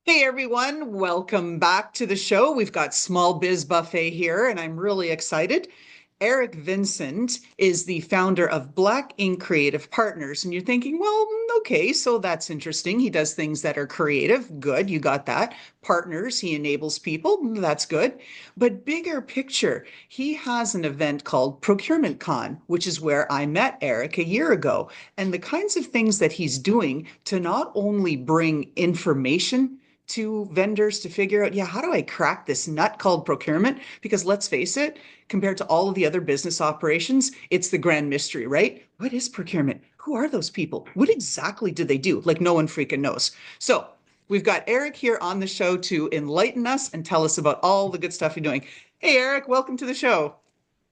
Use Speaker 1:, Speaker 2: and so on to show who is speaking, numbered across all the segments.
Speaker 1: Hey everyone, welcome back to the show. We've got Small Biz Buffet here, and I'm really excited. Eric Vincent is the founder of Black Ink Creative Partners. And you're thinking, well, okay, so that's interesting. He does things that are creative. Good, you got that. Partners, he enables people. That's good. But bigger picture, he has an event called ProcurementCon, which is where I met Eric a year ago. And the kinds of things that he's doing to not only bring information to vendors to figure out, yeah, how do I crack this nut called procurement? Because let's face it, compared to all of the other business operations, it's the grand mystery, right? What is procurement? Who are those people? What exactly do they do? Like no one freaking knows. So we've got Eric here on the show to enlighten us and tell us about all the good stuff you're doing. Hey, Eric, welcome to the show.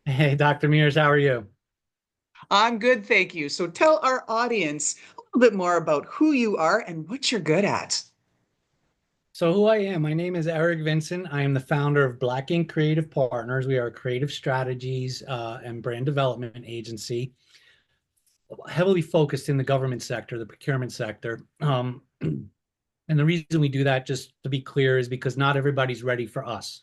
Speaker 2: Hey, Dr. Mears, how are you?
Speaker 1: I'm good, thank you. So tell our audience a little bit more about who you are and what you're good at.
Speaker 2: So, who I am, my name is Eric Vincent. I am the founder of Black Ink Creative Partners. We are a creative strategies and brand development agency, heavily focused in the government sector, the procurement sector. And the reason we do that, just to be clear, is because not everybody's ready for us.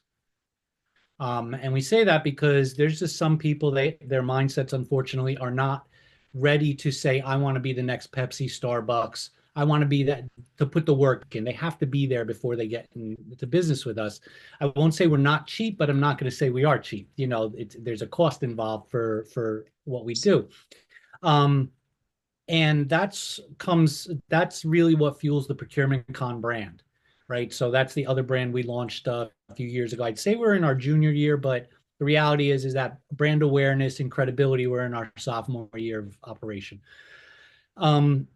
Speaker 2: And we say that because there's just some people, their mindsets, unfortunately, are not ready to say, I want to be the next Pepsi, Starbucks. I want to be that, to put the work in. They have to be there before they get into business with us. I won't say we're not cheap, but I'm not going to say we are cheap. There's a cost involved for what we do. Um, and that's really what fuels the ProcurementCon brand, right? So that's the other brand we launched a few years ago. I'd say we're in our junior year, but the reality is that brand awareness and credibility, we're in our sophomore year of operation. um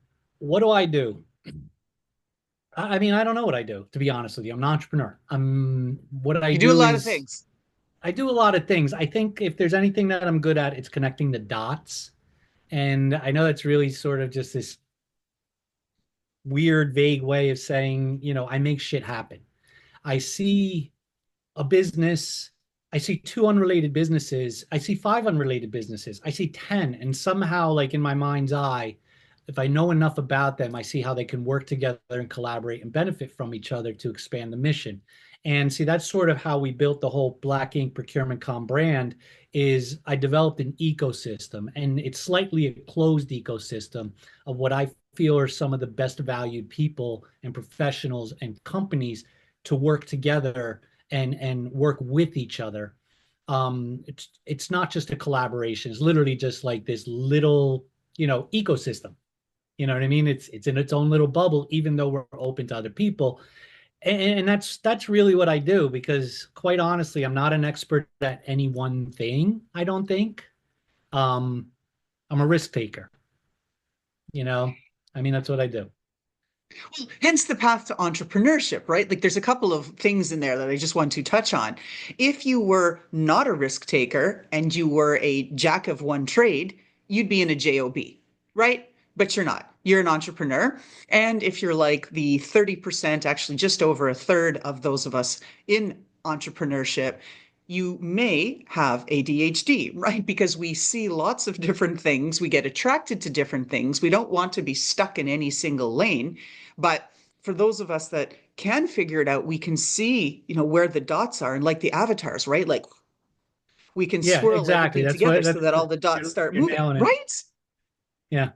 Speaker 2: what do I do? I mean, I don't know what I do, to be honest with you. I'm an entrepreneur. What I
Speaker 1: You do a
Speaker 2: do
Speaker 1: lot of
Speaker 2: is
Speaker 1: things.
Speaker 2: I do a lot of things. I think if there's anything that I'm good at, it's connecting the dots. And I know that's really sort of just this weird, vague way of saying, I make shit happen. I see a business, I see two unrelated businesses, I see five unrelated businesses, I see 10, and somehow, like in my mind's eye, if I know enough about them, I see how they can work together and collaborate and benefit from each other to expand the mission. And see, that's sort of how we built the whole Black Ink ProcurementCom brand. Is I developed an ecosystem, and it's slightly a closed ecosystem of what I feel are some of the best valued people and professionals and companies to work together and work with each other. It's not just a collaboration. It's literally just like this little, ecosystem. You know what I mean? It's in its own little bubble, even though we're open to other people. And that's really what I do, because quite honestly, I'm not an expert at any one thing, I don't think. Um, I'm a risk taker, you know. I mean, that's what I do.
Speaker 1: Well, hence the path to entrepreneurship, right? Like there's a couple of things in there that I just want to touch on. If you were not a risk taker and you were a jack of one trade, you'd be in a job, right? But you're not. You're an entrepreneur. And if you're like the 30%, actually just over a third of those of us in entrepreneurship, you may have ADHD, right? Because we see lots of different things. We get attracted to different things. We don't want to be stuck in any single lane. But for those of us that can figure it out, we can see, where the dots are and like the avatars, right? Like we can
Speaker 2: Yeah,
Speaker 1: swirl
Speaker 2: exactly.
Speaker 1: everything
Speaker 2: That's
Speaker 1: together
Speaker 2: what
Speaker 1: so
Speaker 2: that's
Speaker 1: that all the dots
Speaker 2: you're,
Speaker 1: start
Speaker 2: you're
Speaker 1: moving,
Speaker 2: nailing it.
Speaker 1: right?
Speaker 2: Yeah.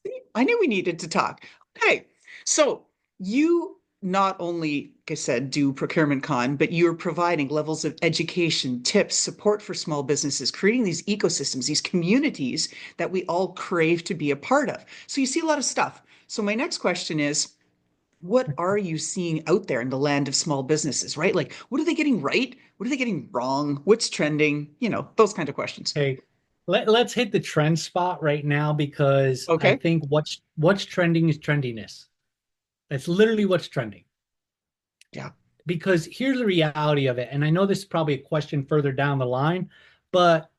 Speaker 1: See, I knew we needed to talk. Okay. So you not only, like I said, do procurement con, but you're providing levels of education, tips, support for small businesses, creating these ecosystems, these communities that we all crave to be a part of. So you see a lot of stuff. So my next question is, what are you seeing out there in the land of small businesses, right? Like, what are they getting right? What are they getting wrong? What's trending? Those kind of questions.
Speaker 2: Okay. Let's hit the trend spot right now, because I
Speaker 1: Okay.
Speaker 2: think what's trending is trendiness. That's literally what's trending.
Speaker 1: Yeah.
Speaker 2: Because here's the reality of it, and I know this is probably a question further down the line, but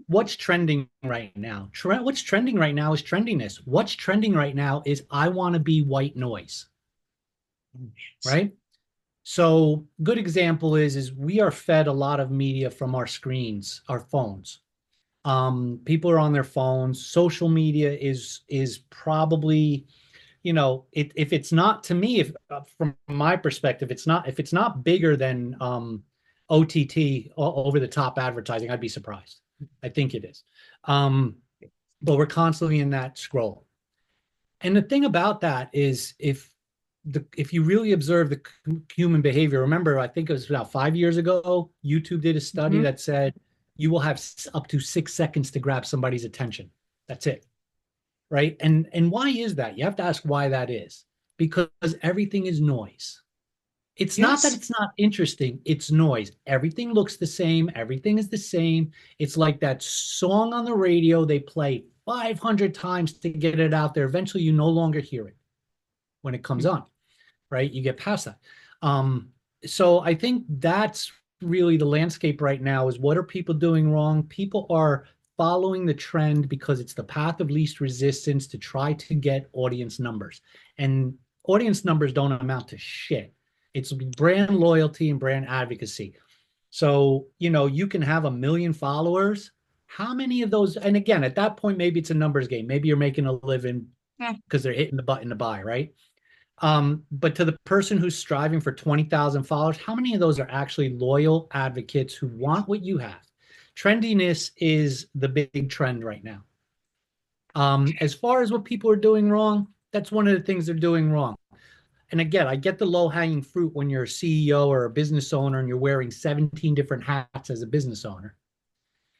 Speaker 2: what's trending right now? What's trending right now is trendiness. What's trending right now is I want to be white noise, right? So good example is we are fed a lot of media from our screens, our phones. People are on their phones. Social media is probably if it's not, to me, if from my perspective, it's not, if it's not bigger than OTT, over the top advertising, I'd be surprised. I think it is. But we're constantly in that scroll. And the thing about that is, if you really observe the human behavior, remember, I think it was about 5 years ago, YouTube did a study
Speaker 1: Mhm.
Speaker 2: that said you will have up to 6 seconds to grab somebody's attention. That's it. Right. And why is that? You have to ask why that is. Because everything is noise. It's not that
Speaker 1: Yes.
Speaker 2: it's not interesting, it's noise. Everything looks the same, everything is the same. It's like that song on the radio they play 500 times to get it out there. Eventually, you no longer hear it when it comes on, right? You get past that. So I think that's really the landscape right now, is what are people doing wrong? People are following the trend because it's the path of least resistance to try to get audience numbers. And audience numbers don't amount to shit. It's brand loyalty and brand advocacy. So, you can have 1 million followers. How many of those? And again, at that point, maybe it's a numbers game. Maybe you're making a living
Speaker 1: Yeah.
Speaker 2: because they're hitting the button to buy, right? But to the person who's striving for 20,000 followers, how many of those are actually loyal advocates who want what you have? Trendiness is the big trend right now. As far as what people are doing wrong, that's one of the things they're doing wrong. And again, I get the low hanging fruit when you're a CEO or a business owner and you're wearing 17 different hats as a business owner.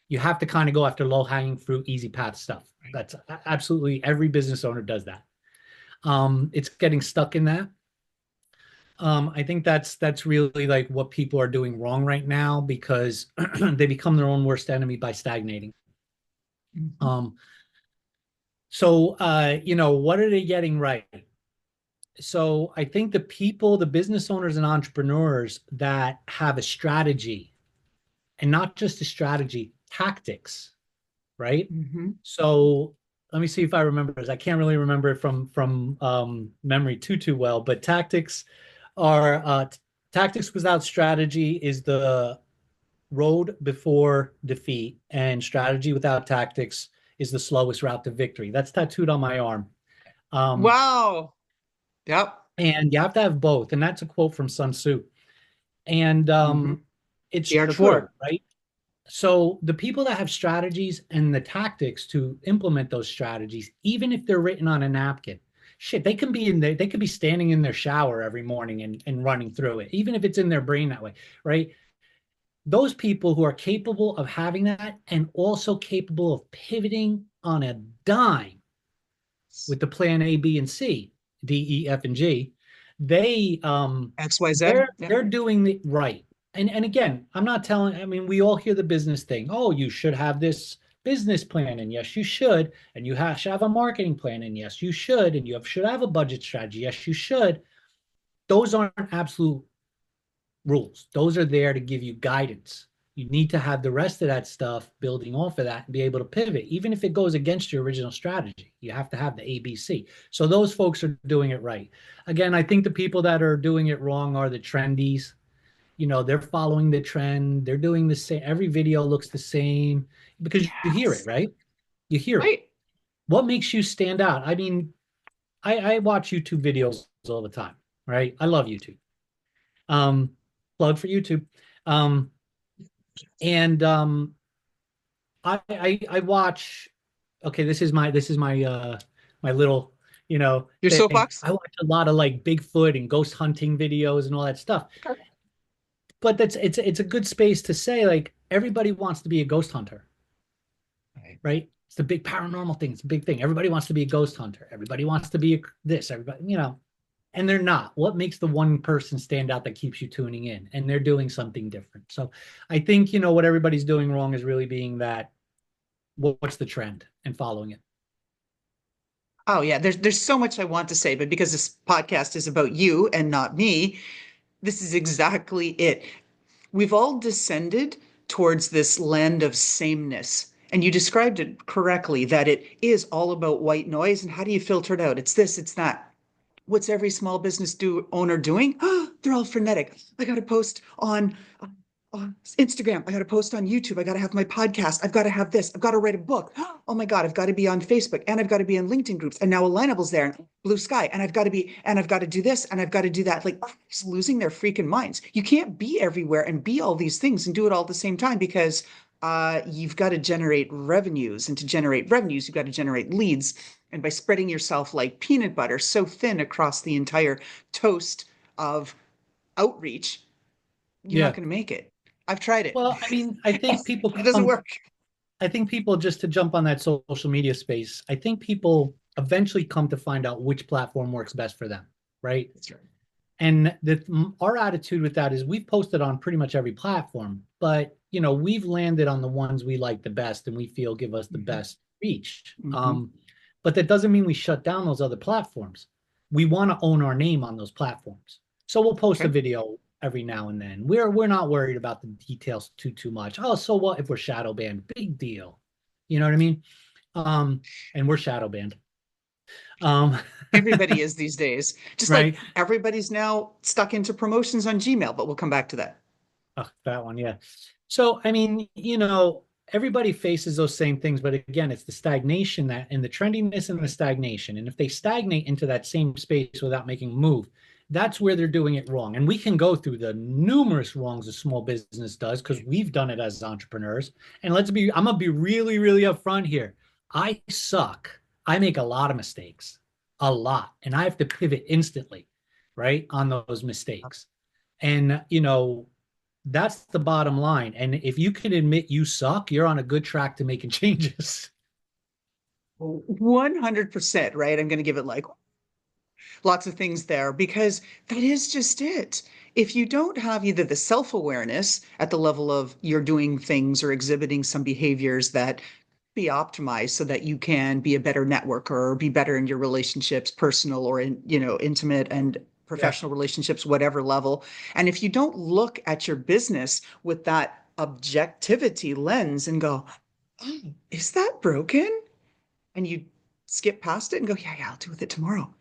Speaker 2: You have to kind of go after low hanging fruit, easy path stuff. That's absolutely, every business owner does that. It's getting stuck in that. I think that's really like what people are doing wrong right now, because they become their own worst enemy by stagnating.
Speaker 1: Mhm.
Speaker 2: Um, what are they getting right? So I think the people, the business owners and entrepreneurs that have a strategy, and not just a strategy, tactics, right?
Speaker 1: Mhm.
Speaker 2: So let me see if I remember this. I can't really remember it from memory too well, but tactics without strategy is the road before defeat, and strategy without tactics is the slowest route to victory. That's tattooed on my arm. Um,
Speaker 1: Wow. Yep.
Speaker 2: and you have to have both, and that's a quote from Sun Tzu. And
Speaker 1: Mhm.
Speaker 2: it's
Speaker 1: The art of
Speaker 2: true,
Speaker 1: war.
Speaker 2: right? So the people that have strategies and the tactics to implement those strategies, even if they're written on a napkin, shit, they can be in there, they could be standing in their shower every morning and running through it, even if it's in their brain that way, right? Those people who are capable of having that, and also capable of pivoting on a dime with the plan A, B, and C, D, E, F, and G, they
Speaker 1: XYZ. Yeah.
Speaker 2: they're doing it right. And again, I'm not telling, I mean, we all hear the business thing. Oh, you should have this business plan, and yes, you should, and should have a marketing plan, and yes, you should, and should have a budget strategy. Yes, you should. Those aren't absolute rules. Those are there to give you guidance. You need to have the rest of that stuff building off of that and be able to pivot, even if it goes against your original strategy. You have to have the ABC. So those folks are doing it right. Again, I think the people that are doing it wrong are the trendies. They're following the trend. They're doing the same. Every video looks the same because you hear it,
Speaker 1: Yes.
Speaker 2: right? You hear it.
Speaker 1: Right.
Speaker 2: What makes you stand out? I mean, I watch YouTube videos all the time, right? I love YouTube. Um, Plug for YouTube. Um, and I watch. Okay, this is my little
Speaker 1: Your
Speaker 2: thing.
Speaker 1: soapbox.
Speaker 2: I watch a lot of like Bigfoot and ghost hunting videos and all that stuff.
Speaker 1: Okay.
Speaker 2: But it's a good space to say, like, everybody wants to be a ghost hunter,
Speaker 1: Right.
Speaker 2: right? It's the big paranormal thing. It's a big thing. Everybody wants to be a ghost hunter. Everybody wants to be this. Everybody. And they're not. What makes the one person stand out that keeps you tuning in? And they're doing something different. So I think, what everybody's doing wrong is really being that, what's the trend, and following it.
Speaker 1: Oh yeah, there's so much I want to say, but because this podcast is about you and not me, this is exactly it. We've all descended towards this land of sameness. And you described it correctly, that it is all about white noise. And how do you filter it out? It's this, it's that. What's every small business owner doing? They're all frenetic. I got to post on Instagram, I got to post on YouTube, I got to have my podcast, I've got to have this, I've got to write a book. Oh my God, I've got to be on Facebook and I've got to be in LinkedIn groups. And now Alignable's there, and Blue Sky, and I've got to do this and I've got to do that. Like, just losing their freaking minds. You can't be everywhere and be all these things and do it all at the same time, because you've got to generate revenues. And to generate revenues, you've got to generate leads. And by spreading yourself like peanut butter so thin across the entire toast of outreach, you're not
Speaker 2: Yeah.
Speaker 1: going to make it. I've tried it.
Speaker 2: Well, I mean, I think people
Speaker 1: It doesn't
Speaker 2: come,
Speaker 1: work.
Speaker 2: I think people, just to jump on that social media space, I think people eventually come to find out which platform works best for them, right?
Speaker 1: That's right.
Speaker 2: And our attitude with that is we've posted on pretty much every platform, but we've landed on the ones we like the best and we feel give us the
Speaker 1: Mm-hmm.
Speaker 2: best reach.
Speaker 1: Mm-hmm.
Speaker 2: But that doesn't mean we shut down those other platforms. We want to own our name on those platforms. So we'll post a
Speaker 1: Okay.
Speaker 2: video every now and then. We're not worried about the details too much. Oh, so what if we're shadow banned? Big deal. You know what I mean? And we're shadow banned. Um,
Speaker 1: Everybody is these days. Just like
Speaker 2: right?
Speaker 1: everybody's now stuck into promotions on Gmail, but we'll come back to that.
Speaker 2: Oh, that one, yeah. So, I mean, everybody faces those same things, but again, it's the stagnation that and the trendiness and the stagnation. And if they stagnate into that same space without making a move, that's where they're doing it wrong. And we can go through the numerous wrongs a small business does because we've done it as entrepreneurs. And I'm gonna be really, really upfront here. I suck. I make a lot of mistakes, a lot, and I have to pivot instantly, right, on those mistakes. And that's the bottom line. And if you can admit you suck, you're on a good track to making changes.
Speaker 1: 100%, right? I'm going to give it like lots of things there, because that is just it. If you don't have either the self-awareness at the level of you're doing things or exhibiting some behaviors that be optimized so that you can be a better networker or be better in your relationships, personal or intimate and
Speaker 2: Yeah.
Speaker 1: professional relationships, whatever level. And if you don't look at your business with that objectivity lens and go, oh, is that broken? And you skip past it and go, yeah, yeah, I'll deal with it tomorrow.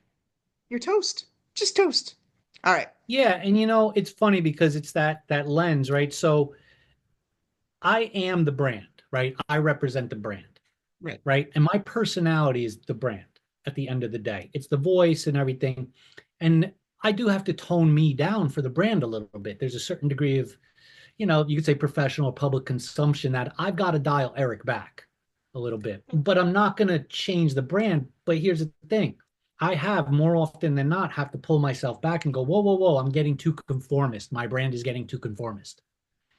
Speaker 1: You're toast. Just toast. All right.
Speaker 2: Yeah, and it's funny because it's that lens, right? So I am the brand, right? I represent the brand,
Speaker 1: Right.
Speaker 2: right? And my personality is the brand at the end of the day. It's the voice and everything. And I do have to tone me down for the brand a little bit. There's a certain degree of, you could say professional public consumption that I've got to dial Eric back a little bit, but I'm not going to change the brand. But here's the thing. I have more often than not have to pull myself back and go, whoa, whoa, whoa, I'm getting too conformist. My brand is getting too conformist.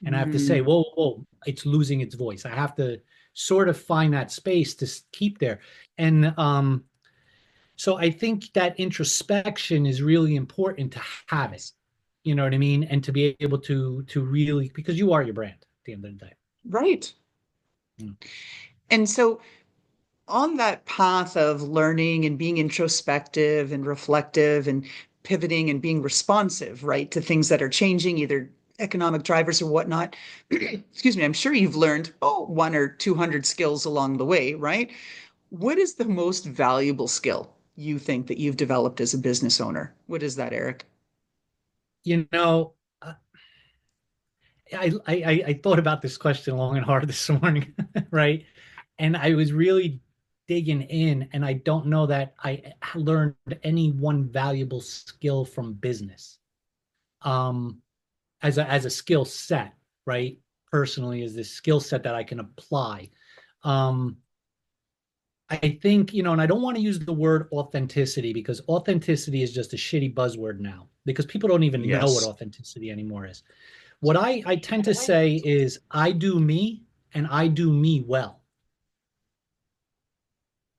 Speaker 2: And I have to say,
Speaker 1: Mm,
Speaker 2: whoa, whoa, it's losing its voice. I have to sort of find that space to keep there. And so I think that introspection is really important to have it.
Speaker 1: yes.
Speaker 2: You know what I mean? And to be able to really, because you are your brand at the end of the day.
Speaker 1: Right.
Speaker 2: Mm.
Speaker 1: And so on that path of learning and being introspective and reflective and pivoting and being responsive, right, to things that are changing, either economic drivers or whatnot, excuse me, I'm sure you've learned, one or 200 skills along the way, right? What is the most valuable skill you think that you've developed as a business owner? What is that, Eric?
Speaker 2: You know, uh, I thought about this question long and hard this morning, right? And I was really digging in, and I don't know that I learned any one valuable skill from business. Um, as a skill set, right? Personally, is this skill set that I can apply. Um, I think, and I don't want to use the word authenticity because authenticity is just a shitty buzzword now because people don't even know what
Speaker 1: Yes.
Speaker 2: authenticity anymore is. What I tend to say is I do me and I do me well.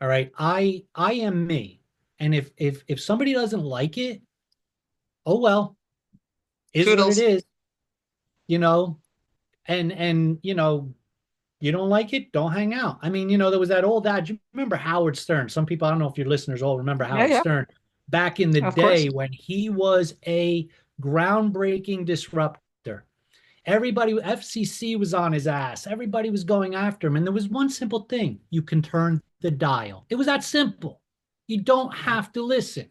Speaker 2: All right. I am me. And if somebody doesn't like it, oh well, is what it
Speaker 1: Toodles.
Speaker 2: is, you know, and you don't like it, don't hang out. I mean, there was that old ad. You remember Howard Stern? Some people, I don't know if your listeners all remember
Speaker 1: Yeah,
Speaker 2: Howard
Speaker 1: yeah,
Speaker 2: Stern back in the
Speaker 1: of course.
Speaker 2: day when he was a groundbreaking disruptor. Everybody, FCC was on his ass. Everybody was going after him. And there was one simple thing: you can turn the dial. It was that simple. You don't have to listen.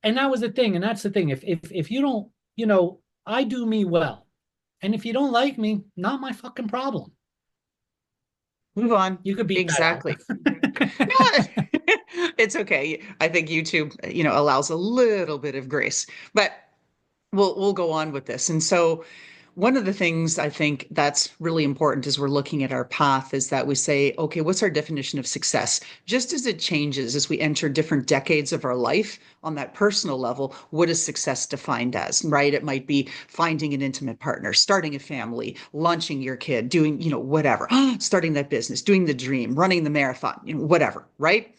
Speaker 2: And that was the thing. And that's the thing. If you don't, I do me well. And if you don't like me, not my fucking problem.
Speaker 1: Move on.
Speaker 2: You could beat that out.
Speaker 1: Exactly. No, it's okay. I think YouTube, allows a little bit of grace, but we'll go on with this. And so one of the things I think that's really important as we're looking at our path is that we say, okay, what's our definition of success? Just as it changes as we enter different decades of our life on that personal level, what is success defined as, right? It might be finding an intimate partner, starting a family, launching your kid, doing, whatever, starting that business, doing the dream, running the marathon, whatever, right?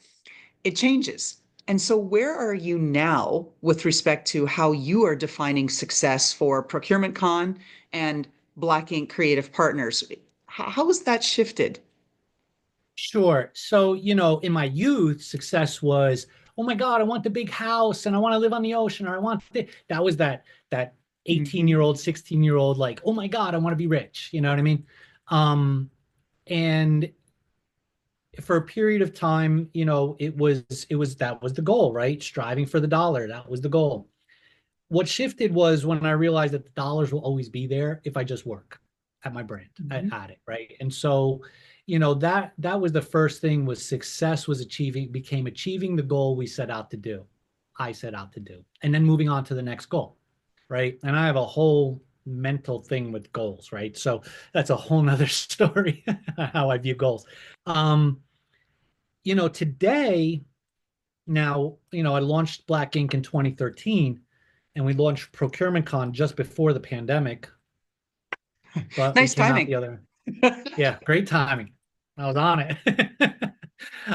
Speaker 1: It changes. And so, where are you now with respect to how you are defining success for ProcurementCon and Black Ink Creative Partners? How has that shifted?
Speaker 2: Sure. So, in my youth, success was, oh my God, I want the big house and I want to live on the ocean, or I want that was that 18-year
Speaker 1: Mhm.
Speaker 2: old, 16-year-old, like, oh my God, I want to be rich. You know what I mean? And for a period of time, it was that was the goal, right? Striving for the dollar. That was the goal. What shifted was when I realized that the dollars will always be there if I just work at my brand
Speaker 1: Mhm.
Speaker 2: at it, right? And so, that was the first thing, was success was became achieving the goal we set out to do. I set out to do, and then moving on to the next goal, right? And I have a whole mental thing with goals, right? So that's a whole nother story how I view goals. Um, Today, now, I launched Black Ink in 2013, and we launched ProcurementCon just before the pandemic, but we
Speaker 1: Nice
Speaker 2: came out
Speaker 1: timing.
Speaker 2: the other. Yeah, great timing. I was on it.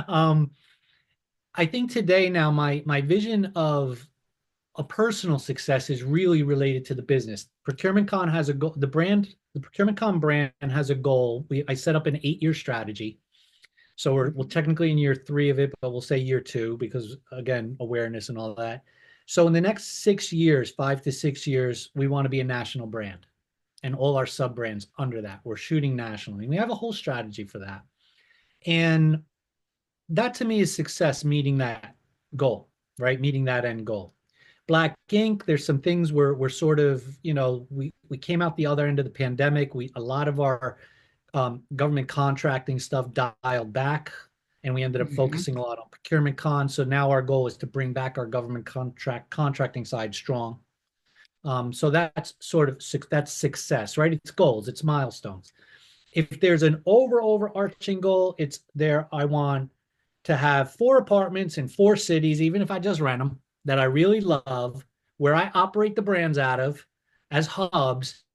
Speaker 2: um, I think today now my vision of a personal success is really related to the business. ProcurementCon has a goal. The ProcurementCon brand has a goal. I set up an 8-year strategy. So we're
Speaker 1: Mhm.
Speaker 2: technically in year 3 of it, but we'll say year 2 because, again, awareness and all that. So in the next 6 years, 5 to 6 years, we want to be a national brand, and all our sub brands under that. We're shooting nationally. We have a whole strategy for that. And that to me is success, meeting that goal, right? Meeting that end goal. Black Ink, there's some things we're sort of, we came out the other end of the pandemic. A lot of our government contracting stuff dialed back, and we ended up
Speaker 1: Mhm.
Speaker 2: focusing a lot on ProcurementCon. So now our goal is to bring back our government contracting side strong. So that's success, right? It's goals, it's milestones. If there's an overarching goal, it's there. I want to have 4 apartments in 4 cities, even if I just rent them, that I really love, where I operate the brands out of as hubs,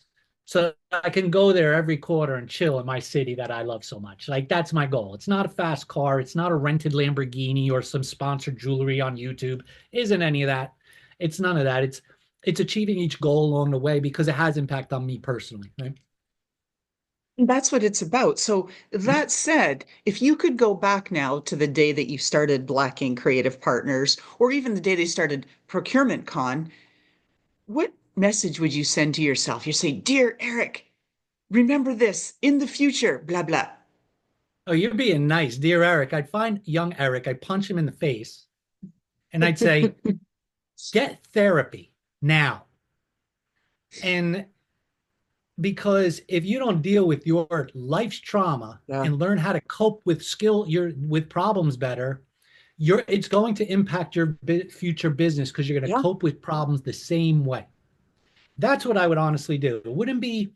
Speaker 2: so I can go there every quarter and chill in my city that I love so much. Like, that's my goal. It's not a fast car. It's not a rented Lamborghini or some sponsored jewelry on YouTube. Isn't any of that. It's none of that. It's achieving each goal along the way because it has impact on me personally, right?
Speaker 1: That's what it's about. So, that said, if you could go back now to the day that you started Black Ink Creative Partners, or even the day they started Procurement Con, what message would you send to yourself? You say, Dear Eric, remember this in the future, blah, blah.
Speaker 2: Oh, you're being nice, dear Eric. I'd find young Eric, I'd punch him in the face, and I'd say, get therapy now. And because if you don't deal with your life's trauma
Speaker 1: Yeah.
Speaker 2: and learn how to cope with problems better, it's going to impact your future business, because you're going to
Speaker 1: Yeah.
Speaker 2: cope with problems the same way. That's what I would honestly do. It wouldn't be,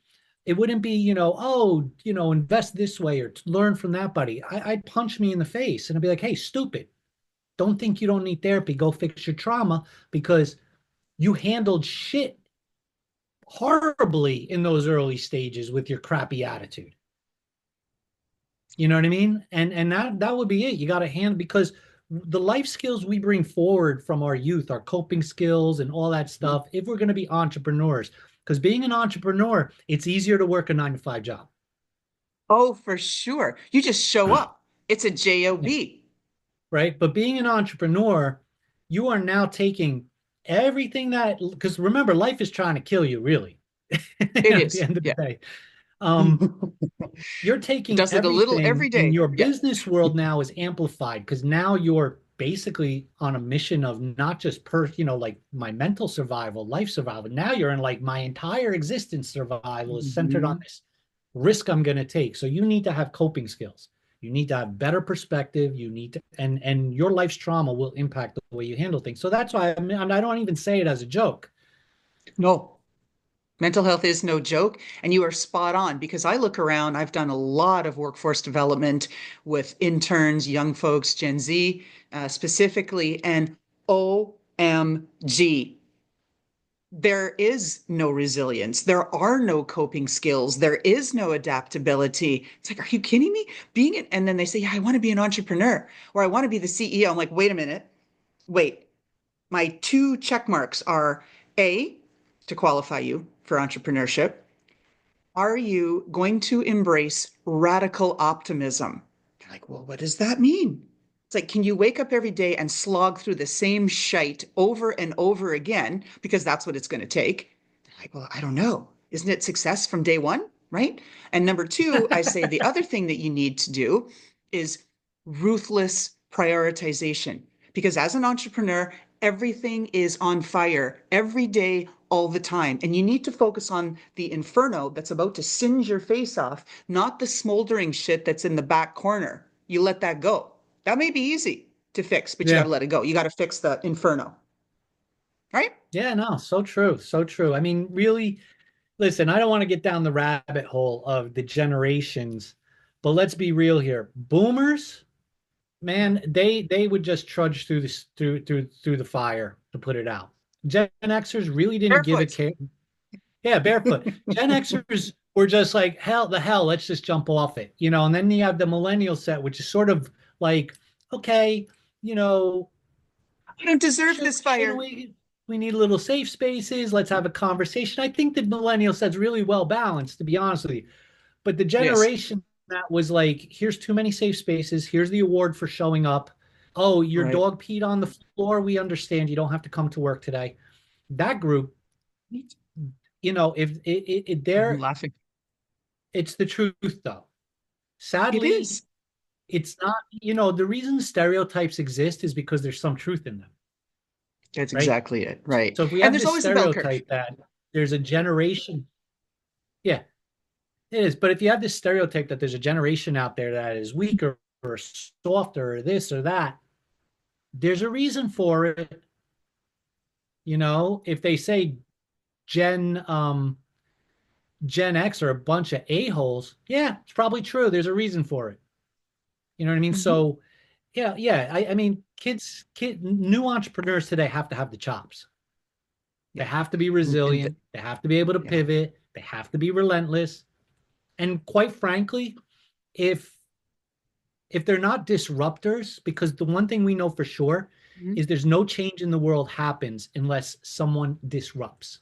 Speaker 2: oh, invest this way or learn from that buddy. I'd punch me in the face and I'd be like, hey, stupid. Don't think you don't need therapy. Go fix your trauma, because you handled shit horribly in those early stages with your crappy attitude. You know what I mean? And that would be it. You got to handle, because the life skills we bring forward from our youth, our coping skills and all that
Speaker 1: Mhm.
Speaker 2: stuff, if we're going to be entrepreneurs, because being an entrepreneur, it's easier to work a 9 to 5 job.
Speaker 1: Oh, for sure. You just show up. It's a
Speaker 2: Yeah.
Speaker 1: job.
Speaker 2: Right. But being an entrepreneur, you are now taking everything because remember, life is trying to kill you, really,
Speaker 1: It
Speaker 2: at the
Speaker 1: is.
Speaker 2: end of the
Speaker 1: Yeah.
Speaker 2: day.
Speaker 1: It
Speaker 2: Um, you're taking
Speaker 1: does it a little every
Speaker 2: everything, and
Speaker 1: day.
Speaker 2: your
Speaker 1: Yeah.
Speaker 2: business world now is amplified because now you're basically on a mission of not just like my mental survival, life survival. Now you're in like my entire existence survival is centered on
Speaker 1: Mhm.
Speaker 2: this risk I'm going to take. So you need to have coping skills. You need to have better perspective. You need to, and your life's trauma will impact the way you handle things. So that's why I don't even say it as a joke.
Speaker 1: No, mental health is no joke. And you are spot on because I look around, I've done a lot of workforce development with interns, young folks, Gen Z specifically, and OMG, there is no resilience. There are no coping skills. There is no adaptability. It's like, are you kidding me? And then they say, yeah, I want to be an entrepreneur or I want to be the CEO. I'm like, wait a minute. Wait, my two check marks are A, to qualify you for entrepreneurship. Are you going to embrace radical optimism? They're like, well, what does that mean? It's like, can you wake up every day and slog through the same shite over and over again? Because that's what it's going to take. They're like, well, I don't know. Isn't it success from day one? Right. And number two, I say the other thing that you need to do is ruthless prioritization. Because as an entrepreneur, everything is on fire every day, all the time. And you need to focus on the inferno that's about to singe your face off, not the smoldering shit that's in the back corner. You let that go. That may be easy to fix, but you got
Speaker 2: Yeah.
Speaker 1: to let it go. You got to fix the inferno, right?
Speaker 2: Yeah, no, so true. So true. I mean, really, listen, I don't want to get down the rabbit hole of the generations, but let's be real here. Boomers, man, they would just trudge through this through the fire to put it out. Gen Xers really didn't give a
Speaker 1: Barefoot.
Speaker 2: care. Yeah, barefoot. Gen Xers were just like, hell, the hell, let's just jump off it, and then you have the millennial set, which is sort of like, okay, you know,
Speaker 1: I don't deserve this
Speaker 2: shouldn't
Speaker 1: fire.
Speaker 2: we need little safe spaces. Let's have a conversation. I think the millennial set's really well balanced, to be honest with you. But the
Speaker 1: Yes.
Speaker 2: generation that was like, here's too many safe spaces. Here's the award for showing up. Oh, your
Speaker 1: Right.
Speaker 2: dog peed on the floor. We understand you don't have to come to work today. That group, if
Speaker 1: I'm
Speaker 2: they're,
Speaker 1: laughing.
Speaker 2: it's the truth though.
Speaker 1: It
Speaker 2: Sadly,
Speaker 1: is.
Speaker 2: it's not, the reason stereotypes exist is because there's some truth in them,
Speaker 1: That's
Speaker 2: right?
Speaker 1: exactly it. Right.
Speaker 2: So if we
Speaker 1: And
Speaker 2: have
Speaker 1: there's
Speaker 2: this
Speaker 1: always a bell curve.
Speaker 2: stereotype that there's a generation, yeah, it is. But if you have this stereotype that there's a generation out there that is weaker or softer or this or that, there's a reason for it. If they say Gen Gen X are a bunch of a-holes, yeah, it's probably true. There's a reason for it. You know what I mean?
Speaker 1: Mhm.
Speaker 2: So yeah. I mean, new entrepreneurs today have to have the chops. They
Speaker 1: Yeah.
Speaker 2: have to be
Speaker 1: And
Speaker 2: resilient. They have to be able to
Speaker 1: yeah.
Speaker 2: pivot. They have to be relentless. And quite frankly, if they're not disruptors, because the one thing we know for sure
Speaker 1: Mhm.
Speaker 2: is there's no change in the world happens unless someone disrupts.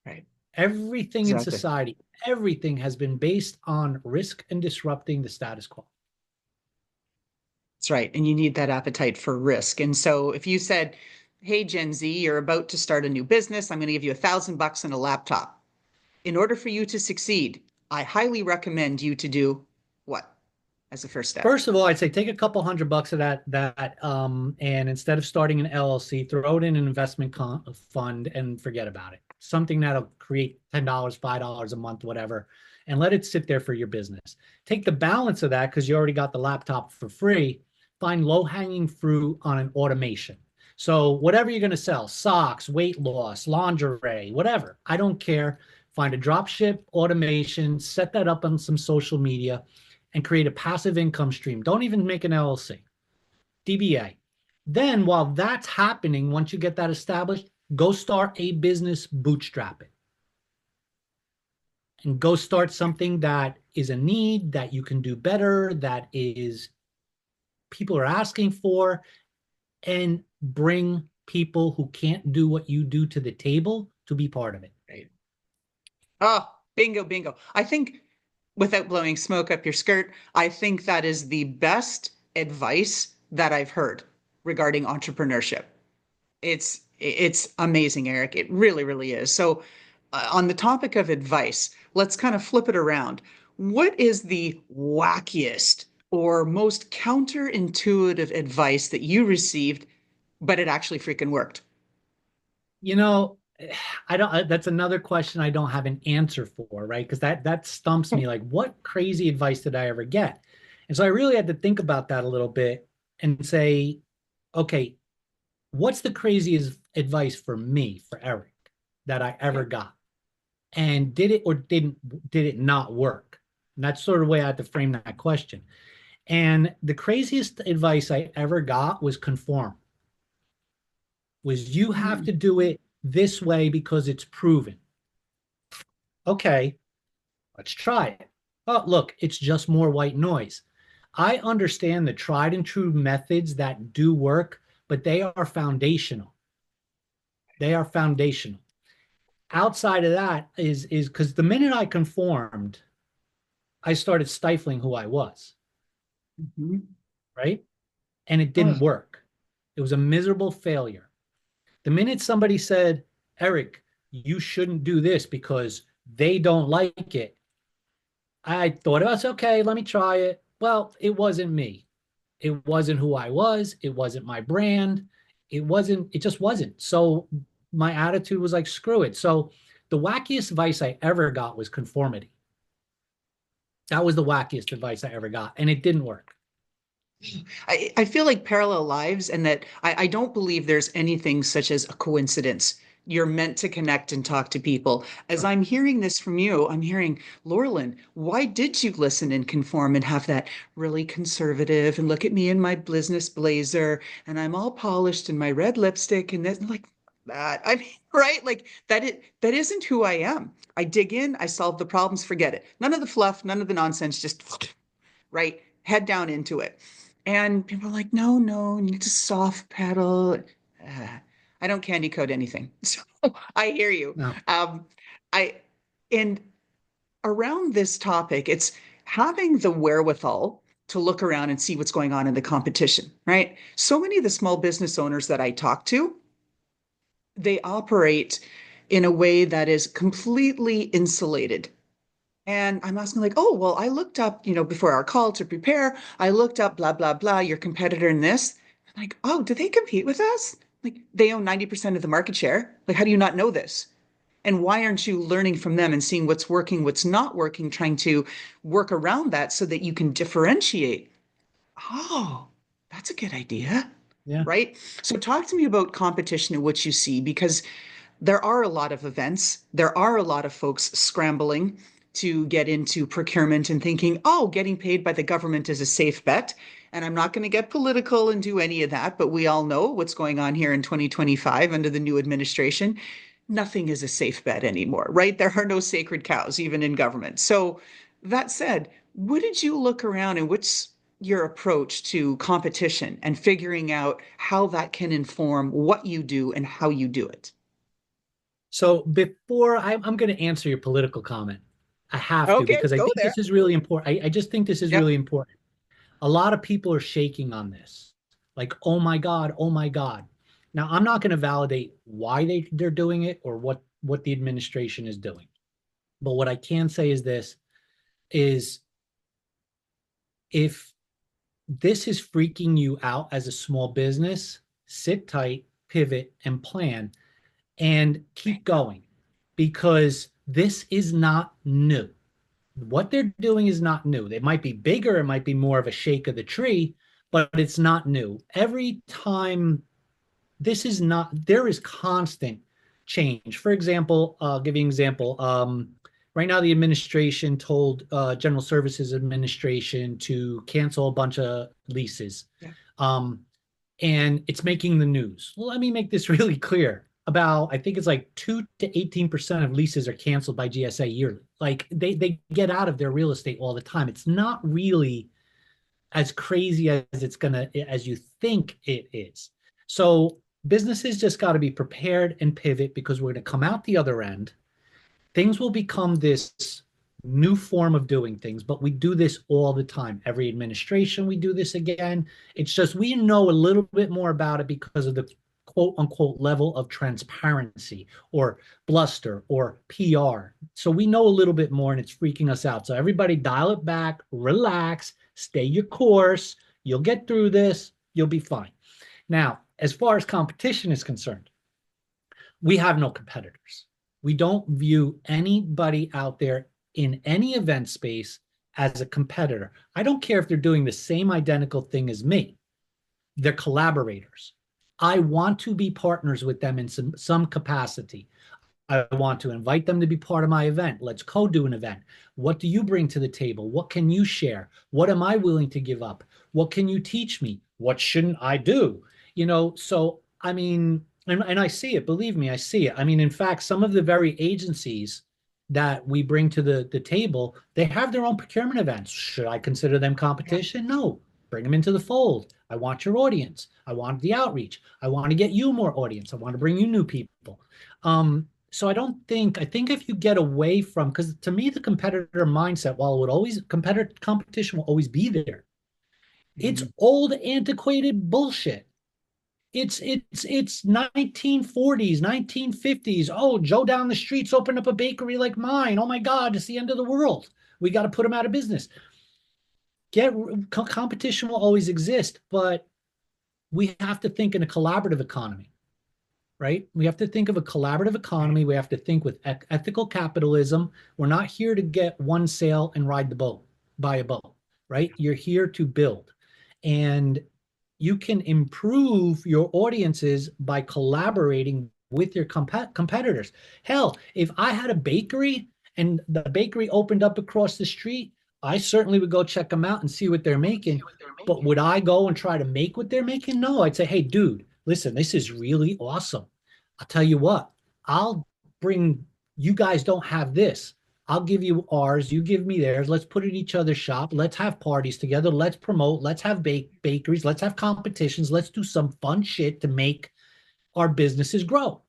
Speaker 1: Right.
Speaker 2: Everything in
Speaker 1: Exactly.
Speaker 2: society, everything has been based on risk and disrupting the status quo.
Speaker 1: That's right. And you need that appetite for risk. And so if you said, hey, Gen Z, you're about to start a new business, I'm going to give you $1,000 and a laptop. In order for you to succeed, I highly recommend you to do what as a first step?
Speaker 2: First of all, I'd say take a couple $100 of that, and instead of starting an LLC, throw it in an investment fund and forget about it. Something that'll create $10, $5 a month, whatever, and let it sit there for your business. Take the balance of that because you already got the laptop for free. Find low-hanging fruit on an automation. So whatever you're going to sell, socks, weight loss, lingerie, whatever, I don't care. Find a drop ship automation, set that up on some social media and create a passive income stream. Don't even make an LLC, DBA. Then, while that's happening, once you get that established, go start a business, bootstrap it, and go start something that is a need that you can do better, that is people are asking for, and bring people who can't do what you do to the table to be part of it.
Speaker 1: Right. Oh, bingo, bingo. I think without blowing smoke up your skirt, I think that is the best advice that I've heard regarding entrepreneurship. It's amazing, Eric. It really, really is. So, on the topic of advice, let's kind of flip it around. What is the wackiest or most counterintuitive advice that you received, but it actually freaking worked?
Speaker 2: You know, I don't, that's another question I don't have an answer for, right? Because that stumps me. Like, what crazy advice did I ever get? And so I really had to think about that a little bit and say, okay, what's the craziest advice for me, for Eric, that I ever
Speaker 1: Yeah.
Speaker 2: got? And did it not work? And that's sort of the way I had to frame that question. And the craziest advice I ever got was conform. Was you have
Speaker 1: Mm.
Speaker 2: to do it this way because it's proven. Okay, let's try it. Oh, look, it's just more white noise. I understand the tried and true methods that do work, but they are foundational. They are foundational. Outside of that is because the minute I conformed, I started stifling who I was,
Speaker 1: Mhm.
Speaker 2: right? And it didn't
Speaker 1: Oh,
Speaker 2: work. It was a miserable failure. The minute somebody said, Eric, you shouldn't do this because they don't like it, I thought it was okay, let me try it. Well, it wasn't me. It wasn't who I was. It wasn't my brand. It just wasn't. So my attitude was like, screw it. So the wackiest advice I ever got was conformity. That was the wackiest advice I ever got. And it didn't work.
Speaker 1: I feel like parallel lives, and that I don't believe there's anything such as a coincidence. You're meant to connect and talk to people. As
Speaker 2: Sure.
Speaker 1: I'm hearing this from you, I'm hearing, Loralyn, why did you listen and conform and have that really conservative and look at me in my business blazer and I'm all polished in my red lipstick and then like that? I mean, right? Like that isn't who I am. I dig in, I solve the problems, forget it. None of the fluff, none of the nonsense, just right, head down into it. And people are like, no, no, you need to soft pedal. Uh, I don't candy coat anything. So I hear you.
Speaker 2: No.
Speaker 1: Um, I, and around this topic, it's having the wherewithal to look around and see what's going on in the competition, right? So many of the small business owners that I talk to, they operate in a way that is completely insulated. And I'm asking, like, oh, well, I looked up, before our call to prepare, I looked up blah, blah, blah, your competitor in this. I'm like, oh, do they compete with us? Like, they own 90% of the market share. Like, how do you not know this? And why aren't you learning from them and seeing what's working, what's not working, trying to work around that so that you can differentiate? Oh, that's a good idea.
Speaker 2: Yeah.
Speaker 1: Right? So talk to me about competition and what you see, because there are a lot of events. There are a lot of folks scrambling to get into procurement and thinking, oh, getting paid by the government is a safe bet. And I'm not going to get political and do any of that, but we all know what's going on here in 2025 under the new administration. Nothing is a safe bet anymore, right? There are no sacred cows, even in government. So, that said, what did you look around and what's your approach to competition and figuring out how that can inform what you do and how you do it?
Speaker 2: So before I'm going to answer your political comment, I have to
Speaker 1: Okay,
Speaker 2: because I
Speaker 1: go
Speaker 2: think
Speaker 1: there.
Speaker 2: this is really important. I just think this is
Speaker 1: Yep.
Speaker 2: really important. A lot of people are shaking on this. Like, oh my God, oh my God. Now, I'm not going to validate why they're doing it or what the administration is doing. But what I can say is this is if this is freaking you out as a small business, sit tight, pivot, and plan and keep going because this is not new. What they're doing is not new. It might be bigger, it might be more of a shake of the tree, but it's not new. Every time, this is not, there is constant change. For example, I'll give you an example. Right now, the administration told General Services Administration to cancel a bunch of leases.
Speaker 1: Yeah.
Speaker 2: Um, and it's making the news. Well, let me make this really clear. About, I think it's like 2 to 18% of leases are canceled by GSA yearly. Like they get out of their real estate all the time. It's not really as crazy as it's gonna as you think it is. So businesses just got to be prepared and pivot because we're going to come out the other end. Things will become this new form of doing things, but we do this all the time. Every administration, we do this again. It's just we know a little bit more about it because of the quote unquote level of transparency or bluster or PR. So we know a little bit more and it's freaking us out. So everybody dial it back, relax, Stay your course. You'll get through this. You'll be fine. Now, as far as competition is concerned, we have no competitors. We don't view anybody out there in any event space as a competitor. I don't care if they're doing the same identical thing as me. They're collaborators. I want to be partners with them in some capacity. I want to invite them to be part of my event. Let's co-do an event. What do you bring to the table? What can you share? What am I willing to give up? What can you teach me? What shouldn't I do? So I mean, and I see it, believe me, I see it. I mean, in fact, some of the very agencies that we bring to the table, they have their own procurement events. Should I consider them competition? No. Bring them into the fold. I want your audience. I want the outreach. I want to get you more audience. I want to bring you new people. So I think if you get away from, because to me, the competitor mindset, while it would always, competition will always be there. It's old, antiquated bullshit. It's 1940s, 1950s. Oh, Joe down the streets opened up a bakery like mine. Oh my God, it's the end of the world. We got to put him out of business. Competition will always exist, but we have to think in a collaborative economy, right? We have to think of a collaborative economy. We have to think with ethical capitalism. We're not here to get one sale and ride the boat, buy a boat, right? You're here to build. And you can improve your audiences by collaborating with your competitors. Hell, if I had a bakery and the bakery opened up across the street, I certainly would go check them out and see what they're making. But would I go and try to make what they're making? No, I'd say, hey, dude, listen, this is really awesome. I'll tell you what, I'll bring, you guys don't have this. I'll give you ours, you give me theirs. Let's put it in each other's shop. Let's have parties together. Let's promote. Let's have bakeries. Let's have competitions. Let's do some fun shit to make our businesses grow.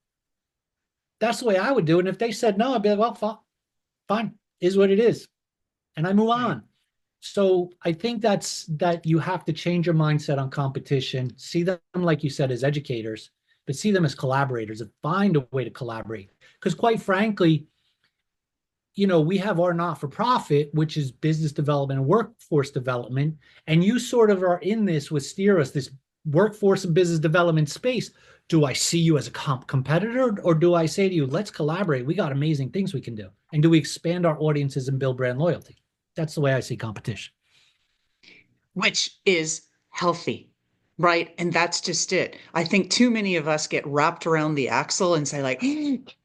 Speaker 2: That's the way I would do it. And if they said no, I'd be like, well, fine, is what it is. And I move on. So I think that you have to change your mindset on competition. See them, like you said, as educators, but see them as collaborators and find a way to collaborate. Because quite frankly, we have our not-for-profit, which is business development and workforce development, and you sort of are in this with steer us, this workforce and business development space. Do I see you as a competitor, or do I say to you, let's collaborate? We got amazing things we can do. And do we expand our audiences and build brand loyalty? That's the way I see competition.
Speaker 1: Which is healthy, right? And that's just it. I think too many of us get wrapped around the axle and say like,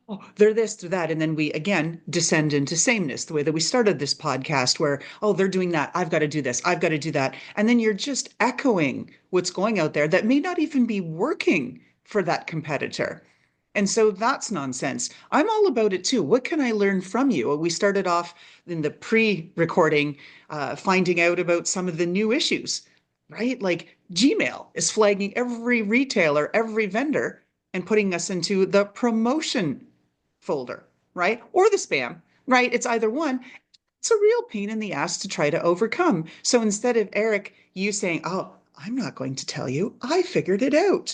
Speaker 1: oh, they're this, they're that. And then we, again, descend into sameness, the way that we started this podcast where, oh, they're doing that. I've got to do this. I've got to do that. And then you're just echoing what's going out there that may not even be working for that competitor. And so that's nonsense. I'm all about it too. What can I learn from you? We started off in the pre-recording, finding out about some of the new issues, right? Like Gmail is flagging every retailer, every vendor, and putting us into the promotion folder, right? Or the spam, right? It's either one. It's a real pain in the ass to try to overcome. So instead of Eric, you saying, oh, I'm not going to tell you, I figured it out.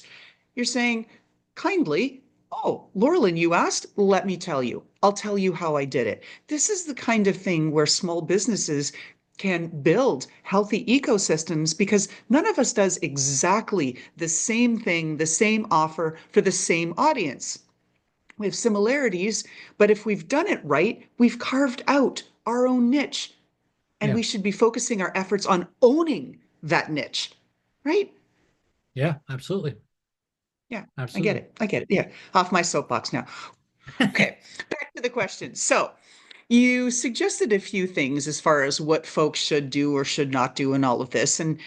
Speaker 1: You're saying kindly, oh, Loralyn, you asked, let me tell you. I'll tell you how I did it. This is the kind of thing where small businesses can build healthy ecosystems because none of us does exactly the same thing, the same offer for the same audience. We have similarities, but if we've done it right, we've carved out our own niche. And
Speaker 2: Yeah.
Speaker 1: we should be focusing our efforts on owning that niche, right?
Speaker 2: Yeah, absolutely.
Speaker 1: Yeah, I get
Speaker 2: Absolutely.
Speaker 1: it. I get it. Yeah, off my soapbox now. Okay, back to the question. So, you suggested a few things as far as what folks should do or should not do in all of this. And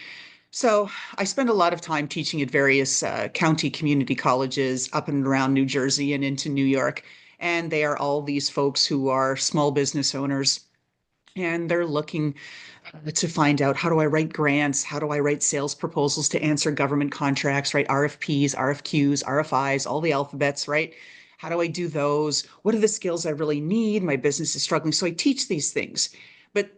Speaker 1: so I spend a lot of time teaching at various county community colleges up and around New Jersey and into New York. And they are all these folks who are small business owners. And they're looking to find out, how do I write grants? How do I write sales proposals to answer government contracts, right? RFPs, RFQs, RFIs, all the alphabets, right? How do I do those? What are the skills I really need? My business is struggling. So I teach these things. But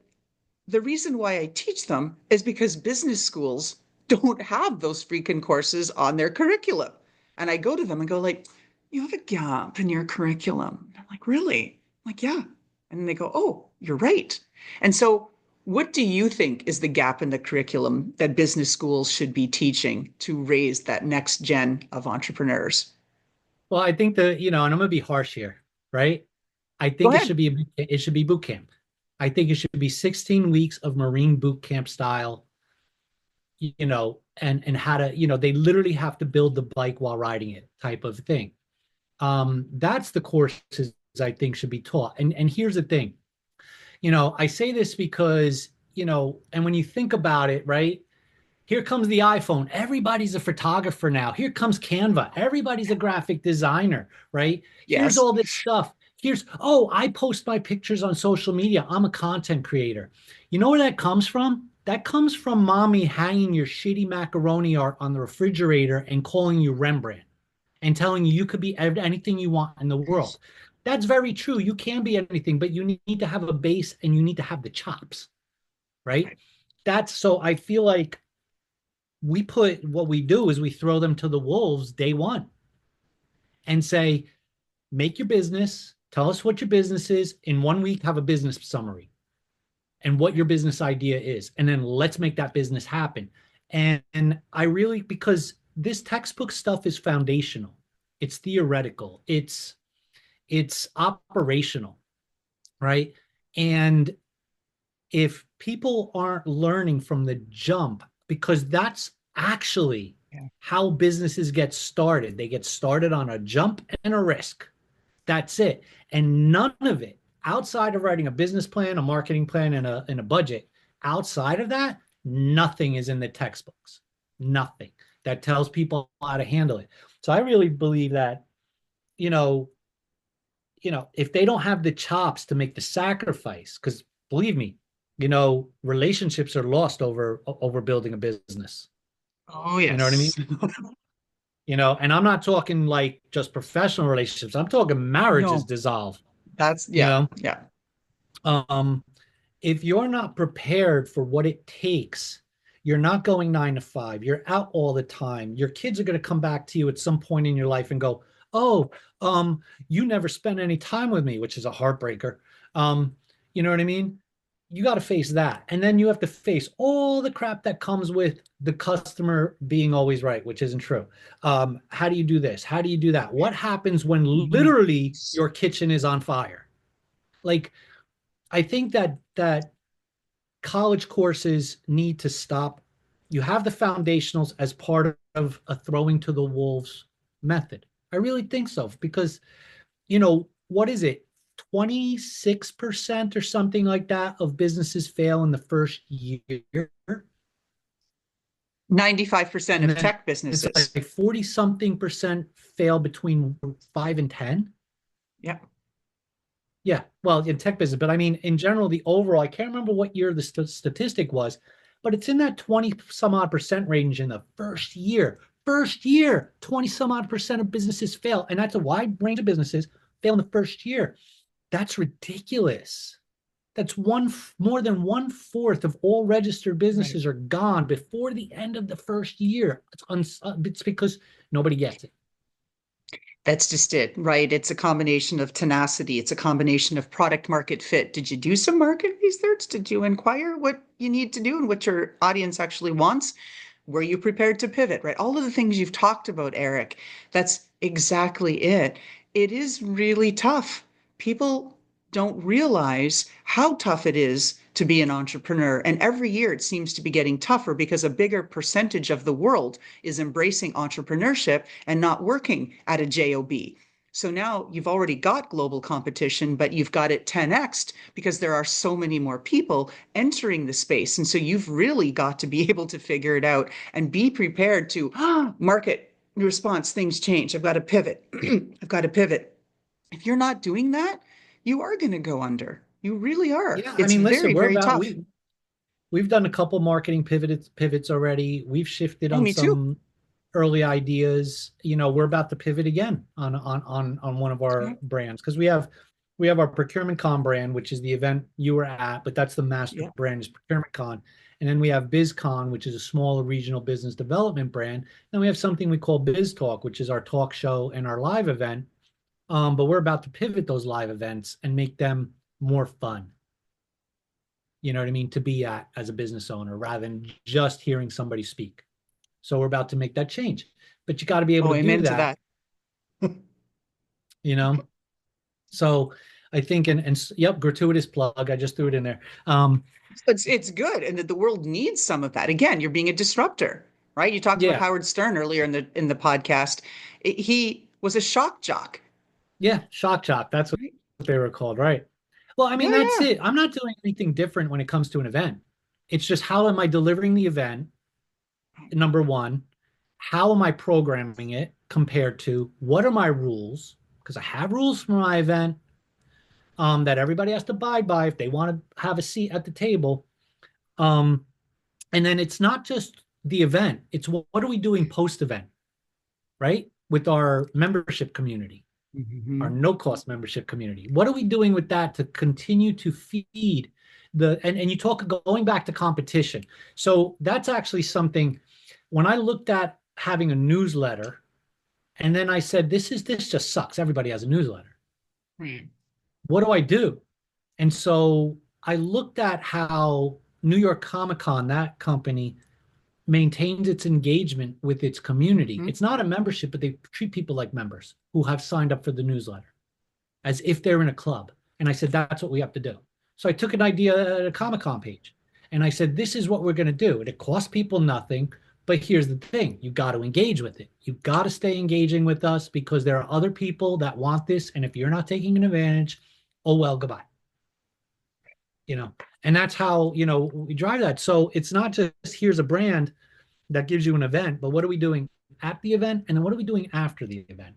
Speaker 1: the reason why I teach them is because business schools don't have those freaking courses on their curriculum. And I go to them and go like, you have a gap in your curriculum. I'm like, really? I'm like, yeah. And they go, oh, you're right. And so What do you think is the gap in the curriculum that business schools should be teaching to raise that next gen of entrepreneurs?
Speaker 2: Well, I think and I'm gonna be harsh here, right? I
Speaker 1: Go
Speaker 2: think
Speaker 1: ahead.
Speaker 2: it should be boot camp. I think it should be 16 weeks of Marine boot camp style, and how to, they literally have to build the bike while riding it type of thing. That's the courses I think should be taught. And here's the thing, I say this because, and when you think about it, right? Here comes the iPhone. Everybody's a photographer now. Here comes Canva. Everybody's a graphic designer, right? Here's
Speaker 1: Yes.
Speaker 2: all this stuff. Oh, I post my pictures on social media. I'm a content creator. You know where that comes from? That comes from mommy hanging your shitty macaroni art on the refrigerator and calling you Rembrandt and telling you could be anything you want in the world. That's very true. You can be anything, but you need to have a base and you need to have the chops, right?
Speaker 1: Right.
Speaker 2: That's so I feel like what we do is we throw them to the wolves day one and say, make your business, tell us what your business is. In 1 week, have a business summary and what your business idea is. And then let's make that business happen. And I really, because this textbook stuff is foundational, it's theoretical, it's operational, right? And if people aren't learning from the jump, because that's actually
Speaker 1: Yeah.
Speaker 2: how businesses get started. They get started on a jump and a risk. That's it. And none of it outside of writing a business plan, a marketing plan, and a budget, outside of that, nothing is in the textbooks. Nothing that tells people how to handle it. So I really believe that, you know, if they don't have the chops to make the sacrifice, because believe me, relationships are lost over building a business.
Speaker 1: Oh,
Speaker 2: You know what I mean?
Speaker 1: yes.
Speaker 2: And I'm not talking like just professional relationships. I'm talking marriages
Speaker 1: No,
Speaker 2: dissolve,
Speaker 1: that's,
Speaker 2: you
Speaker 1: yeah,
Speaker 2: know.
Speaker 1: yeah.
Speaker 2: Um, if you're not prepared for what it takes, you're not going 9 to 5, you're out all the time. Your kids are going to come back to you at some point in your life and go, "Oh, you never spent any time with me," which is a heartbreaker. You know what I mean? You got to face that. And then you have to face all the crap that comes with the customer being always right, which isn't true. How do you do this? How do you do that? What happens when
Speaker 1: Mhm.
Speaker 2: literally your kitchen is on fire? Like, I think that college courses need to stop. You have the foundationals as part of a throwing to the wolves method. I really think so because, what is it? 26% or something like that of businesses fail in the first year.
Speaker 1: 95%
Speaker 2: And
Speaker 1: of
Speaker 2: then
Speaker 1: tech
Speaker 2: it's
Speaker 1: businesses.
Speaker 2: like 40 something percent fail between 5 and 10.
Speaker 1: Yeah.
Speaker 2: Yeah, well, in tech business, but I mean, in general, the overall, I can't remember what year the statistic was, but it's in that 20 some odd percent range in the first year. First year, 20 some odd percent of businesses fail. And that's a wide range of businesses fail in the first year. That's ridiculous. That's more than 1/4 of all registered
Speaker 1: Right.
Speaker 2: businesses are gone before the end of the first year. It's because nobody gets it.
Speaker 1: That's just it, right? It's a combination of tenacity. It's a combination of product market fit. Did you do some market research? Did you inquire what you need to do and what your audience actually wants? Were you prepared to pivot, right? All of the things you've talked about, Eric, that's exactly it. It is really tough. People don't realize how tough it is to be an entrepreneur. And every year it seems to be getting tougher because a bigger percentage of the world is embracing entrepreneurship and not working at a job. So now you've already got global competition, but you've got it 10x because there are so many more people entering the space. And so you've really got to be able to figure it out and be prepared to market response, things change. I've got to pivot. I've got to pivot. If you're not doing that, you are going to go under. You really are.
Speaker 2: Yeah, I
Speaker 1: It's
Speaker 2: mean, listen,
Speaker 1: very, very tough.
Speaker 2: we've done a couple marketing pivots already. We've shifted
Speaker 1: Oh,
Speaker 2: on
Speaker 1: me too.
Speaker 2: some early ideas. We're about to pivot again on one of
Speaker 1: Yeah.
Speaker 2: our brands because we have our ProcurementCon brand, which is the event you were at, but that's the master
Speaker 1: Yeah.
Speaker 2: brand is ProcurementCon. And then we have BizCon, which is a smaller regional business development brand. Then we have something we call Biz Talk, which is our talk show and our live event. But we're about to pivot those live events and make them more fun. you know what I mean, to be at as a business owner rather than just hearing somebody speak. So we're about to make that change. But you got to be able
Speaker 1: Oh,
Speaker 2: to do
Speaker 1: amen to
Speaker 2: that,
Speaker 1: that.
Speaker 2: you know? So I think, and yep, gratuitous plug. I just threw it in there.
Speaker 1: It's good, and that the world needs some of that. Again, you're being a disruptor, right? You talked about
Speaker 2: Yeah,
Speaker 1: Howard Stern earlier in the podcast. He was a shock jock.
Speaker 2: yeah, shock jock. That's what
Speaker 1: Right?
Speaker 2: they were called, right? Well, I mean,
Speaker 1: Yeah,
Speaker 2: that's
Speaker 1: yeah.
Speaker 2: it. I'm not doing anything different when it comes to an event. It's just how am I delivering the event? Number one, how am I programming it compared to what are my rules? Because I have rules for my event that everybody has to abide by if they want to have a seat at the table. Um, and then it's not just the event, it's what are we doing post event, right? With our membership community, our
Speaker 1: Mhm.
Speaker 2: no cost membership community. What are we doing with that to continue to feed and you talk going back to competition. So that's actually something when I looked at having a newsletter and then I said, this just sucks. Everybody has a newsletter.
Speaker 1: Right.
Speaker 2: What do I do? And so I looked at how New York Comic Con, that company, maintains its engagement with its community.
Speaker 1: Mhm.
Speaker 2: It's not a membership, but they treat people like members who have signed up for the newsletter as if they're in a club. And I said, that's what we have to do. So I took an idea at a Comic Con page and I said, this is what we're going to do. And it costs people nothing. But here's the thing you got to engage with it. You've got to stay engaging with us because there are other people that want this. And if you're not taking an advantage, oh, well, goodbye. You know, and that's how, we drive that. So it's not just here's a brand that gives you an event, but what are we doing at the event? And then what are we doing after the event?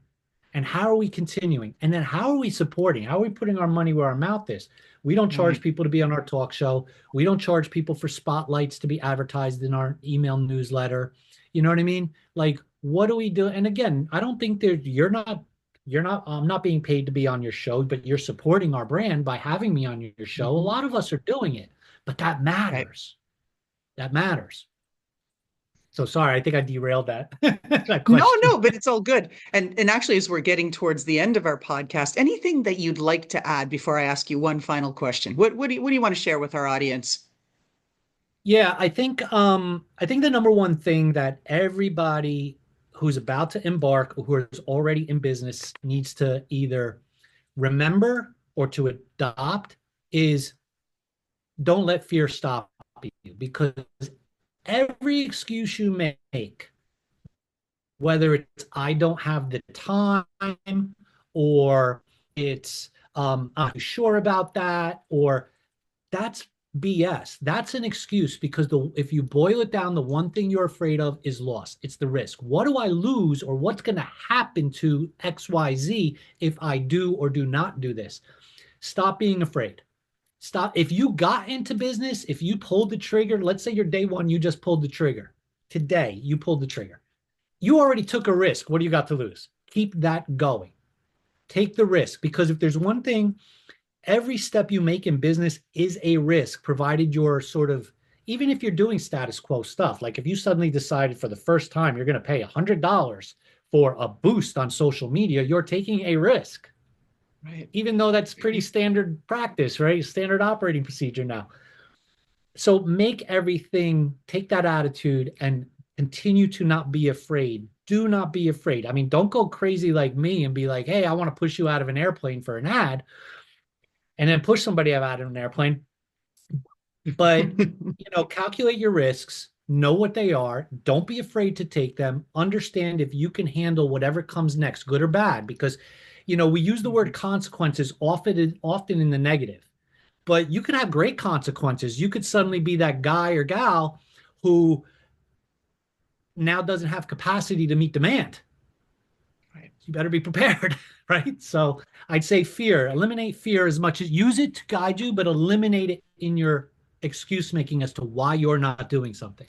Speaker 2: And how are we continuing? And then how are we supporting? How are we putting our money where our mouth is? We don't charge
Speaker 1: Right.
Speaker 2: people to be on our talk show. We don't charge people for spotlights to be advertised in our email newsletter. You know what I mean? Like, what do we do? And again, I don't think I'm not being paid to be on your show, but you're supporting our brand by having me on your show. A
Speaker 1: Mhm.
Speaker 2: lot of us are doing it, but that
Speaker 1: Right.
Speaker 2: matters. That matters. So sorry, I think I derailed that that
Speaker 1: No,
Speaker 2: question.
Speaker 1: no, but it's all good. And actually, as we're getting towards the end of our podcast, anything that you'd like to add before I ask you one final question? What do you want to share with our audience?
Speaker 2: Yeah, I think the number one thing that everybody who's about to embark or who is already in business needs to either remember or to adopt is don't let fear stop you because every excuse you make, whether it's I don't have the time or it's I'm not sure about that or that's BS. That's an excuse because if you boil it down, the one thing you're afraid of is loss. It's the risk. What do I lose or what's going to happen to XYZ if I do or do not do this? Stop being afraid. Stop. If you got into business, if you pulled the trigger, let's say your day one, you just pulled the trigger. Today, you pulled the trigger. You already took a risk. What do you got to lose? Keep that going. Take the risk because if there's one thing every step you make in business is a risk, provided you're sort of, even if you're doing status quo stuff, like if you suddenly decided for the first time you're going to pay $100 for a boost on social media, you're taking a risk,
Speaker 1: Right.
Speaker 2: even though that's pretty standard practice, right? Standard operating procedure now. So make everything, take that attitude and continue to not be afraid. Do not be afraid. I mean, don't go crazy like me and be like, hey, I want to push you out of an airplane for an ad and then push somebody out of an airplane. But calculate your risks, know what they are, don't be afraid to take them, understand if you can handle whatever comes next, good or bad, because we use the word consequences often in the negative, but you could have great consequences. You could suddenly be that guy or gal who now doesn't have capacity to meet demand.
Speaker 1: Right.
Speaker 2: You better be prepared, right? So I'd say eliminate fear as much as use it to guide you, but eliminate it in your excuse making as to why you're not doing something.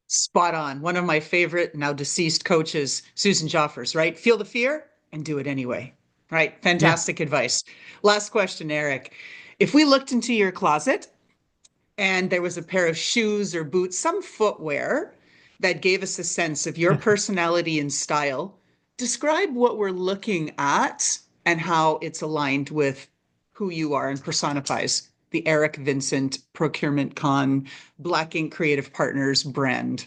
Speaker 1: Spot on. One of my favorite now deceased coaches, Susan Joffers, right? Feel the fear and do it anyway. Right.
Speaker 2: Yeah.
Speaker 1: Fantastic advice. Last question, Eric. If we looked into your closet and there was a pair of shoes or boots, some footwear that gave us a sense of your personality and style, describe what we're looking at and how it's aligned with who you are and personifies. the Eric Vincent ProcurementCon Black Ink Creative Partners brand?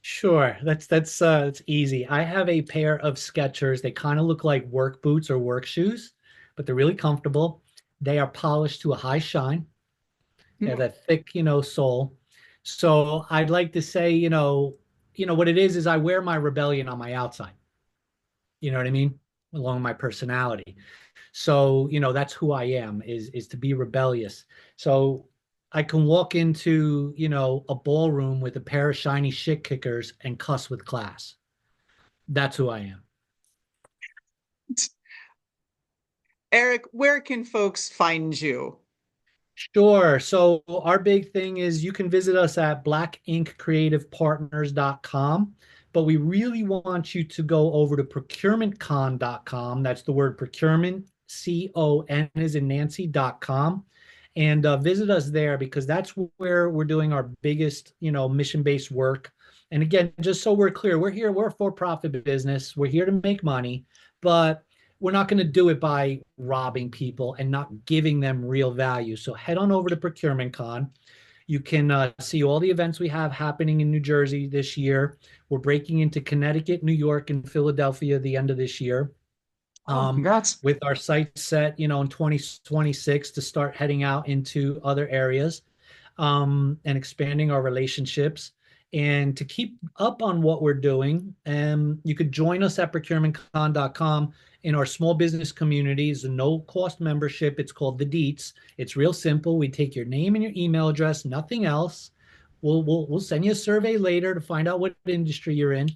Speaker 2: Sure, it's easy. I have a pair of Skechers. They kind of look like work boots or work shoes, but they're really comfortable. They are polished to a high shine. They have that thick, sole. So I'd like to say, what it is I wear my rebellion on my outside. You know what I mean? Along with my personality. So, that's who I am is to be rebellious. So I can walk into, a ballroom with a pair of shiny shit kickers and cuss with class. That's who I am.
Speaker 1: Eric, where can folks find you?
Speaker 2: Sure. So our big thing is you can visit us at blackinkcreativepartners.com, but we really want you to go over to procurementcon.com. That's the word procurement, CON is in Nancy.com. And visit us there because that's where we're doing our biggest, mission-based work. And again, just so we're clear, we're a for-profit business. We're here to make money, but we're not going to do it by robbing people and not giving them real value. So head on over to ProcurementCon. You can see all the events we have happening in New Jersey this year. We're breaking into Connecticut, New York, and Philadelphia at the end of this year.
Speaker 1: Oh, congrats.
Speaker 2: With our sight set, in 2026 to start heading out into other areas and expanding our relationships. And to keep up on what we're doing, you could join us at procurementcon.com in our small business community. It's a no-cost membership. It's called the Deets. It's real simple. We take your name and your email address, nothing else. We'll send you a survey later to find out what industry you're in.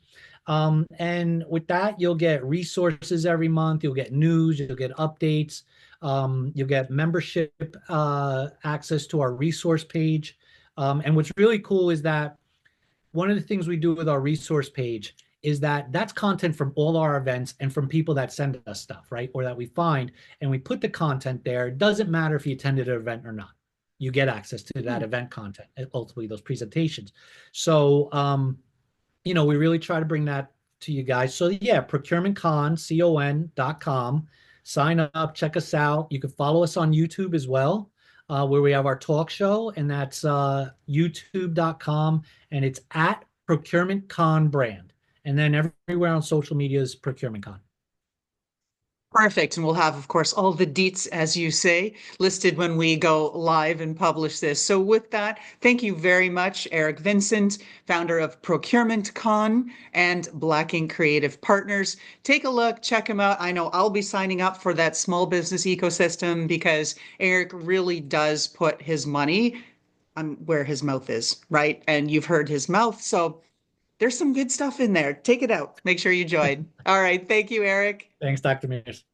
Speaker 2: And with that, you'll get resources every month. You'll get news. You'll get updates. You'll get membership access to our resource page. And what's really cool is that one of the things we do with our resource page is that that's content from all our events and from people that send us stuff, right? Or that we find, and we put the content there. It doesn't matter if you attended an event or not. You get access to that event content, ultimately those presentations. So, we really try to bring that to you guys. So yeah, procurementcon.com. Sign up, check us out. You can follow us on YouTube as well, where we have our talk show, and that's youtube.com, and it's at ProcurementCon brand. And then everywhere on social media is ProcurementCon.
Speaker 1: Perfect. And we'll have, of course, all the deets, as you say, listed when we go live and publish this. So with that, thank you very much, Eric Vincent, founder of ProcurementCon and Black Ink Creative Partners. Take a look, check him out. I know I'll be signing up for that small business ecosystem because Eric really does put his money on where his mouth is, right? And you've heard his mouth. So there's some good stuff in there. Take it out. Make sure you join. All right. Thank you, Eric.
Speaker 2: Thanks, Dr. Mears.